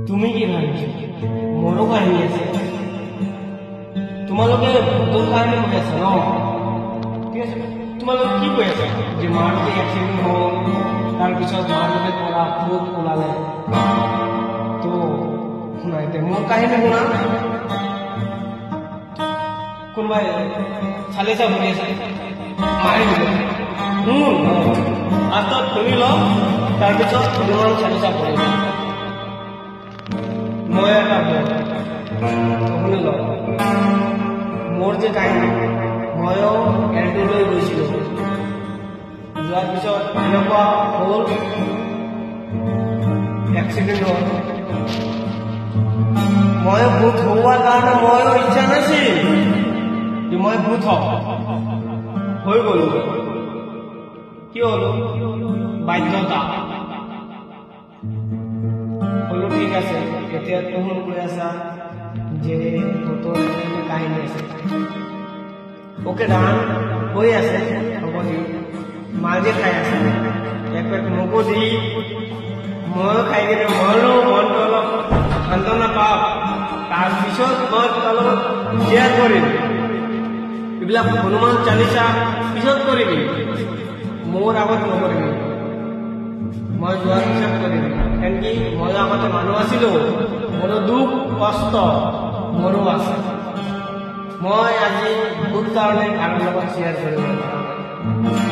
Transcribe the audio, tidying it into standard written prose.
তুমি কি ভাবিছ মোৰো কাহিনী আছে তোমালোকে ভূতৰ কাহিনী কৈ আছা ন ঠিক আছে তোমালোকে কি কৈ আছা যে মাৰুতি এক্সিডেণ্ট হ'ল তাৰপিছত মাৰুতি পৰা ভূত ওলালে তো শুনা এতিয়া মোৰ কাহিনী শুনা কোনোবাই চালিচা শুনি আছে মাৰি দিব আত্মাত শুনি ল তাৰপিছত হনুমান চালিচা পঢ়িব মই এটা শুনি ল মোৰ যে কাহিনী ময়ো এৰটোলৈ গৈছিলোঁ যোৱাৰ পিছত এনেকুৱা হ'ল এক্সিডেণ্ট হ'ল মই ভূত হোৱাৰ কাৰণে ময়ো ইচ্ছা নাছিল যে মই ভূত হৈ গ'লো কি হলো বাধ্যতা হলো ঠিক আছে এতিয়া তুমি কৈ আছা যে ভূতৰ কাহিনী আছে ওকে ডান হৈ আছে হ'ব দি মাজে খাই আছে এক পেট মোকো দি ময়ো খাই কিনে ময়ো মনটো অলপ সান্তনা পাওঁ তাৰপিছত মই তাৰ লগত শ্বেয়াৰ কৰিম এইবিলাক হনুমান চালিচা পিছত কৰিবি মোৰ আগত নকৰিবি মই যোৱাৰ পিছত কৰিবি কাৰণ কি মই আগতে মানুহ আছিলোঁ মোৰো দুখ কষ্ট মোৰো আছে মই আজি বহুত কাৰণে কাৰো লগত শ্বেয়াৰ কৰিব